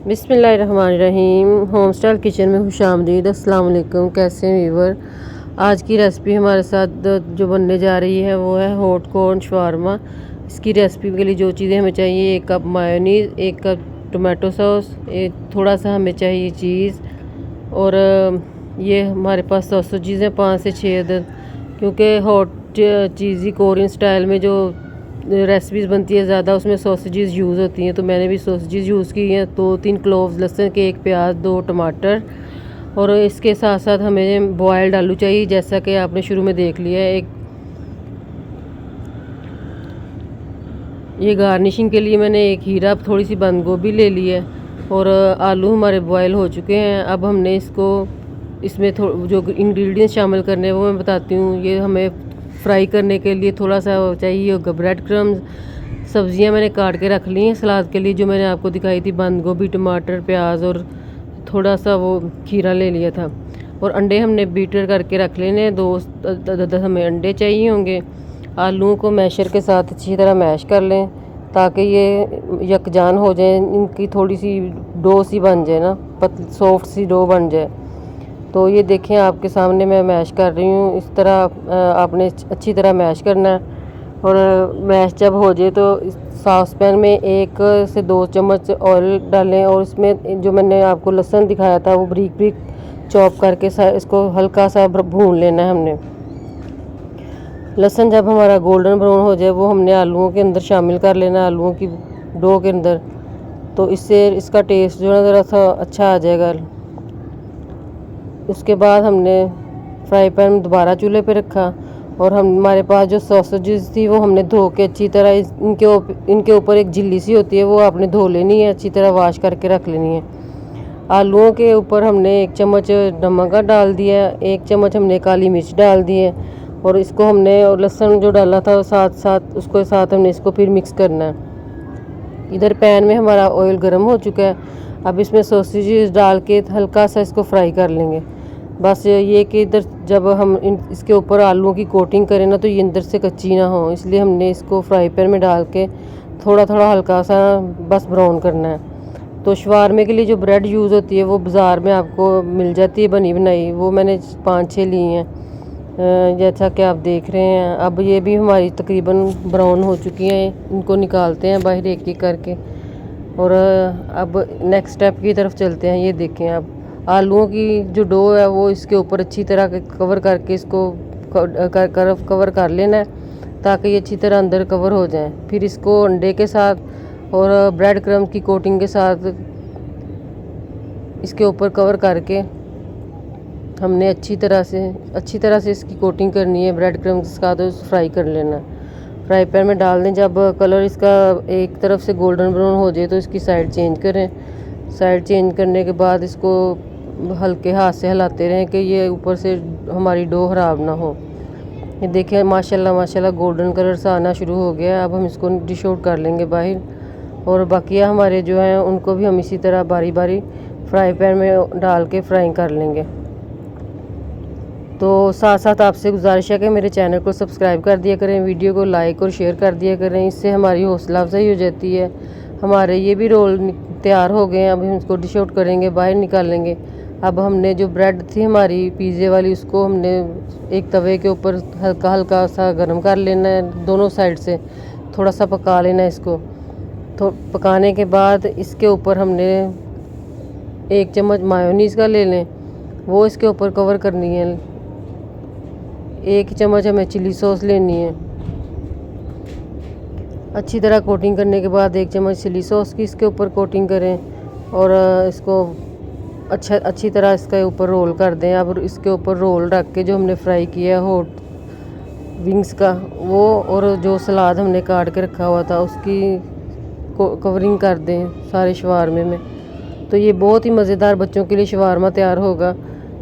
बिस्मिल्लाहिर्रहमानिर्रहीम। Home style kitchen में खुशामदीद। अस्सलाम वालेकुम। कैसे हैं व्यूवर? आज की रेसिपी हमारे साथ जो बनने जा रही है वो है हॉट कॉर्न शवारमा। इसकी रेसिपी के लिए जो चीज़ें हमें चाहिए, 1 cup mayonnaise, 1 cup tomato sauce, थोड़ा सा हमें चाहिए चीज़, और ये हमारे पास सॉसेजेस हैं 5 से 6 अदद। क्योंकि हॉट चीज़ी कोरियन स्टाइल में जो रेसिपीज़ बनती है ज़्यादा उसमें सॉसेजेस यूज़ होती हैं, तो मैंने भी सॉसेजेस यूज़ की हैं। 2-3 क्लोव्स लहसुन के, 1 प्याज, 2 टमाटर, और इसके साथ साथ हमें बॉयल्ड आलू चाहिए, जैसा कि आपने शुरू में देख लिया है। ये गार्निशिंग के लिए मैंने एक हीरा, थोड़ी सी बंद गोभी ले ली है, और आलू हमारे बॉयल हो चुके हैं। अब हमने इसमें जो इंग्रेडिएंट्स शामिल करने हैं वो मैं बताती हूँ। ये हमें फ्राई करने के लिए थोड़ा सा चाहिए होगा ब्रेड क्रम्स। सब्जियां मैंने काट के रख ली हैं सलाद के लिए, जो मैंने आपको दिखाई थी, बंद गोभी, टमाटर, प्याज और थोड़ा सा वो खीरा ले लिया था। और अंडे हमने बीटर करके रख लेने, 2 हमें अंडे चाहिए होंगे। आलूओं को मैशर के साथ अच्छी तरह मैश कर लें ताकि ये यकजान हो जाए, इनकी थोड़ी सी डो सी बन जाए ना, सॉफ्ट सी डो बन जाए। तो ये देखें आपके सामने मैं मैश कर रही हूँ। इस तरह आपने अच्छी तरह मैश करना है, और मैश जब हो जाए तो सॉस पैन में 1 से 2 चम्मच ऑयल डालें, और इसमें जो मैंने आपको लहसुन दिखाया था वो बारीक बारीक चॉप करके इसको हल्का सा भून लेना है हमने। लहसुन जब हमारा गोल्डन ब्राउन हो जाए वो हमने आलूओं के अंदर शामिल कर लेना, आलूओं की डो के अंदर। तो इससे इसका टेस्ट जो है ज़रा सा अच्छा आ जाएगा। उसके बाद हमने फ्राई पैन दोबारा चूल्हे पे रखा, और हमारे पास जो सॉसेजेस थी वो हमने धो के अच्छी तरह इनके ऊपर एक झिल्ली सी होती है, वो आपने धो लेनी है, अच्छी तरह वॉश करके रख लेनी है। आलूओं के ऊपर हमने 1 चम्मच नमक का डाल दिया, 1 चम्मच हमने काली मिर्च डाल दी है, और इसको हमने, और लहसुन जो डाला था साथ साथ उसको साथ हमने इसको फिर मिक्स करना है। इधर पैन में हमारा ऑयल गर्म हो चुका है। अब इसमें सॉसेजेस डाल के हल्का सा इसको फ्राई कर लेंगे। बस ये कि इधर जब हम इसके ऊपर आलूओं की कोटिंग करें ना, तो ये अंदर से कच्ची ना हो, इसलिए हमने इसको फ्राई पैन में डाल के थोड़ा थोड़ा हल्का सा बस ब्राउन करना है। तो शवारमे के लिए जो ब्रेड यूज़ होती है वो बाज़ार में आपको मिल जाती है बनी बनाई, वो मैंने 5-6 ली हैं, जैसा कि आप देख रहे हैं। अब ये भी हमारी तकरीबन ब्राउन हो चुकी हैं, इनको निकालते हैं बाहर एक एक करके, और अब नेक्स्ट स्टेप की तरफ चलते हैं। ये देखें आप, आलूओं की जो डो है वो इसके ऊपर अच्छी तरह कवर करके इसको कवर कर लेना है, ताकि ये अच्छी तरह अंदर कवर हो जाए। फिर इसको अंडे के साथ और ब्रेड क्रम्ब की कोटिंग के साथ इसके ऊपर कवर करके हमने अच्छी तरह से इसकी कोटिंग करनी है ब्रेड क्रम्ब के साथ, और फ्राई कर लेना। फ्राई पैन में डाल दें। जब कलर इसका एक तरफ से गोल्डन ब्राउन हो जाए तो इसकी साइड चेंज करें। साइड चेंज करने के बाद इसको हल्के हाथ से हिलाते रहें कि ये ऊपर से हमारी डो ख़राब ना हो। ये देखें माशाल्लाह गोल्डन कलर सा आना शुरू हो गया। अब हम इसको डिश आउट कर लेंगे बाहर, और बाकिया हमारे जो हैं उनको भी हम इसी तरह बारी बारी फ्राई पैन में डाल के फ्राई कर लेंगे। तो साथ साथ आपसे गुजारिश है कि मेरे चैनल को सब्सक्राइब कर दिया करें, वीडियो को लाइक और शेयर कर दिया करें, इससे हमारी हौसला अफजाई हो जाती है। हमारे ये भी रोल तैयार हो गए हैं, अब हम इसको डिश आउट करेंगे, बाहर निकालेंगे। अब हमने जो ब्रेड थी हमारी पिज़्ज़े वाली, उसको हमने एक तवे के ऊपर हल्का हल्का सा गर्म कर लेना है, दोनों साइड से थोड़ा सा पका लेना है इसको। तो पकाने के बाद इसके ऊपर हमने 1 चम्मच मायोनीज़ का ले लें, वो इसके ऊपर कवर करनी है। 1 चम्मच हमें चिली सॉस लेनी है। अच्छी तरह कोटिंग करने के बाद 1 चम्मच चिली सॉस की इसके ऊपर कोटिंग करें, और इसको अच्छी तरह इसके ऊपर रोल कर दें। अब इसके ऊपर रोल रख के जो हमने फ्राई किया है हॉट विंग्स का वो, और जो सलाद हमने काट के रखा हुआ था उसकी कवरिंग कर दें सारे शवारमे में। तो ये बहुत ही मज़ेदार बच्चों के लिए शवारमा तैयार होगा।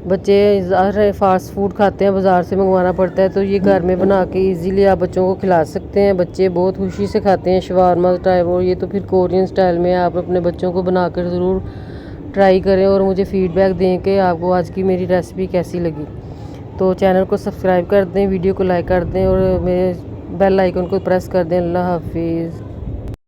बच्चे फास्ट फूड खाते हैं, बाज़ार से मंगवाना पड़ता है, तो ये घर में बना के इजीली आप बच्चों को खिला सकते हैं। बच्चे बहुत खुशी से खाते हैं शवारमा टाइप, और ये तो फिर कोरियन स्टाइल में आप अपने बच्चों को बनाकर ज़रूर ट्राई करें, और मुझे फ़ीडबैक दें कि आपको आज की मेरी रेसिपी कैसी लगी। तो चैनल को सब्सक्राइब कर दें, वीडियो को लाइक कर दें, और मेरे बेल आइकन को प्रेस कर दें। अल्लाह हाफिज़।